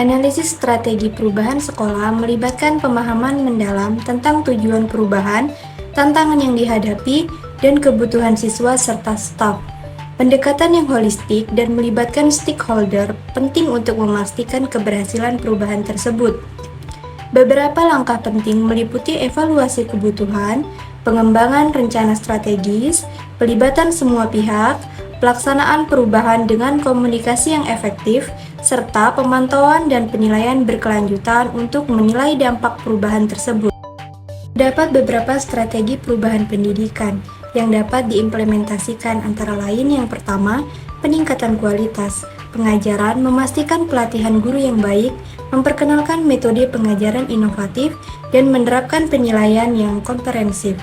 Analisis strategi perubahan sekolah melibatkan pemahaman mendalam tentang tujuan perubahan, tantangan yang dihadapi, dan kebutuhan siswa serta staf. Pendekatan yang holistik dan melibatkan stakeholder penting untuk memastikan keberhasilan perubahan tersebut. Beberapa langkah penting meliputi evaluasi kebutuhan, pengembangan rencana strategis, pelibatan semua pihak, pelaksanaan perubahan dengan komunikasi yang efektif, serta pemantauan dan penilaian berkelanjutan untuk menilai dampak perubahan tersebut. Terdapat beberapa strategi perubahan pendidikan yang dapat diimplementasikan, antara lain yang pertama, peningkatan kualitas pengajaran, memastikan pelatihan guru yang baik, memperkenalkan metode pengajaran inovatif, dan menerapkan penilaian yang komprehensif.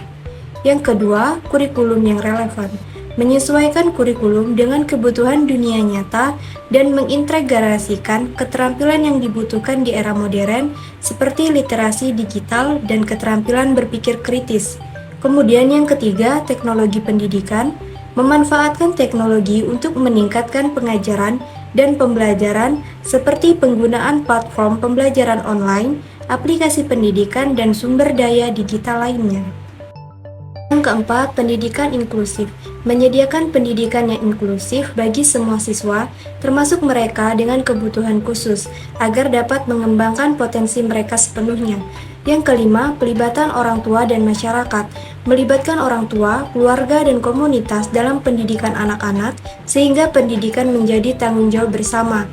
Yang kedua, kurikulum yang relevan, menyesuaikan kurikulum dengan kebutuhan dunia nyata dan mengintegrasikan keterampilan yang dibutuhkan di era modern seperti literasi digital dan keterampilan berpikir kritis. Kemudian yang ketiga, teknologi pendidikan, memanfaatkan teknologi untuk meningkatkan pengajaran dan pembelajaran seperti penggunaan platform pembelajaran online, aplikasi pendidikan, dan sumber daya digital lainnya. Yang keempat, pendidikan inklusif, menyediakan pendidikan yang inklusif bagi semua siswa, termasuk mereka dengan kebutuhan khusus, agar dapat mengembangkan potensi mereka sepenuhnya. Yang kelima, pelibatan orang tua dan masyarakat, melibatkan orang tua, keluarga, dan komunitas dalam pendidikan anak-anak, sehingga pendidikan menjadi tanggung jawab bersama.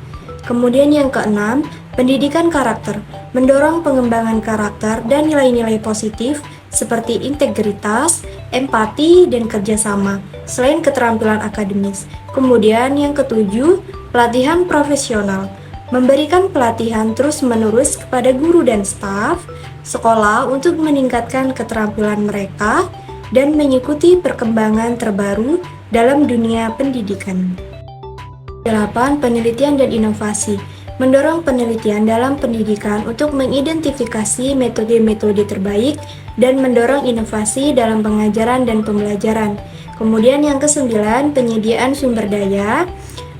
Kemudian yang keenam, pendidikan karakter, mendorong pengembangan karakter dan nilai-nilai positif, seperti integritas, empati, dan kerjasama, selain keterampilan akademis. Kemudian yang ketujuh, pelatihan profesional, memberikan pelatihan terus-menerus kepada guru dan staf sekolah untuk meningkatkan keterampilan mereka dan mengikuti perkembangan terbaru dalam dunia pendidikan. 8. Penelitian dan inovasi, mendorong penelitian dalam pendidikan untuk mengidentifikasi metode-metode terbaik dan mendorong inovasi dalam pengajaran dan pembelajaran. Kemudian yang kesembilan, penyediaan sumber daya,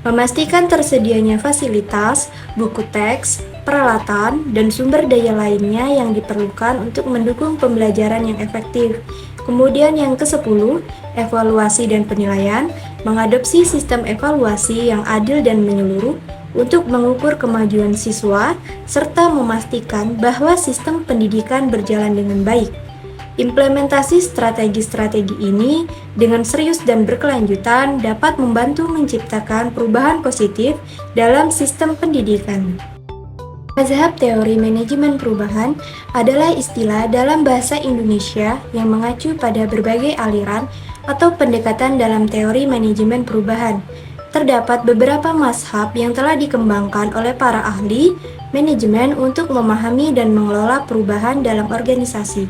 memastikan tersedianya fasilitas, buku teks, peralatan, dan sumber daya lainnya yang diperlukan untuk mendukung pembelajaran yang efektif. Kemudian yang ke-10, evaluasi dan penilaian, mengadopsi sistem evaluasi yang adil dan menyeluruh untuk mengukur kemajuan siswa, serta memastikan bahwa sistem pendidikan berjalan dengan baik. Implementasi strategi-strategi ini dengan serius dan berkelanjutan dapat membantu menciptakan perubahan positif dalam sistem pendidikan. Mazhab teori manajemen perubahan adalah istilah dalam bahasa Indonesia yang mengacu pada berbagai aliran atau pendekatan dalam teori manajemen perubahan. Terdapat beberapa mazhab yang telah dikembangkan oleh para ahli manajemen untuk memahami dan mengelola perubahan dalam organisasi.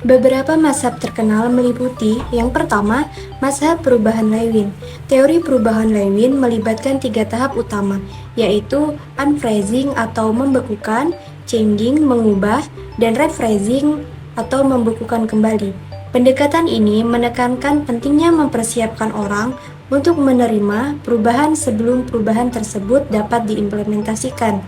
Beberapa mazhab terkenal meliputi, yang pertama, mazhab perubahan Lewin. Teori perubahan Lewin melibatkan 3 tahap utama, yaitu unfreezing atau membekukan, changing mengubah, dan rephrasing atau membekukan kembali. Pendekatan ini menekankan pentingnya mempersiapkan orang untuk menerima perubahan sebelum perubahan tersebut dapat diimplementasikan.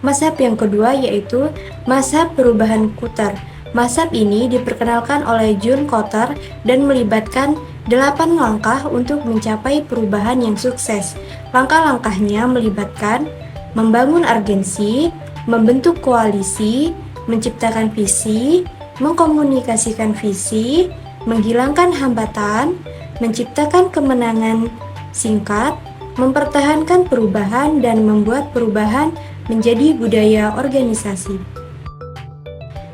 Mazhab yang kedua yaitu mazhab perubahan Kotter. Mazhab ini diperkenalkan oleh John Kotter dan melibatkan 8 langkah untuk mencapai perubahan yang sukses. Langkah-langkahnya melibatkan membangun urgensi, membentuk koalisi, menciptakan visi, mengkomunikasikan visi, menghilangkan hambatan, menciptakan kemenangan singkat, mempertahankan perubahan, dan membuat perubahan menjadi budaya organisasi.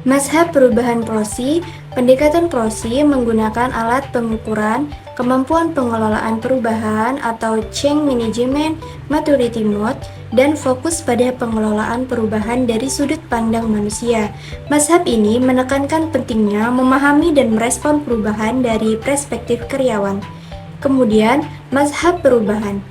Mazhab perubahan Prossi, pendekatan Prossi menggunakan alat pengukuran kemampuan pengelolaan perubahan atau Change Management Maturity Mode dan fokus pada pengelolaan perubahan dari sudut pandang manusia. Mazhab ini menekankan pentingnya memahami dan merespon perubahan dari perspektif karyawan. Kemudian, mazhab perubahan.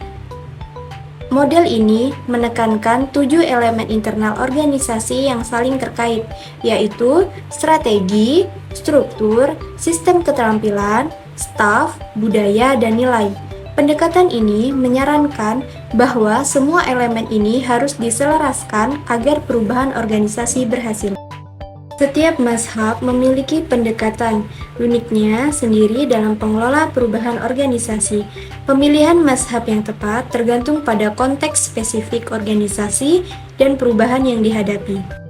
Model ini menekankan 7 elemen internal organisasi yang saling terkait, yaitu strategi, struktur, sistem keterampilan, staf, budaya, dan nilai. Pendekatan ini menyarankan bahwa semua elemen ini harus diselaraskan agar perubahan organisasi berhasil. Setiap mazhab memiliki pendekatan uniknya sendiri dalam pengelola perubahan organisasi. Pemilihan mazhab yang tepat tergantung pada konteks spesifik organisasi dan perubahan yang dihadapi.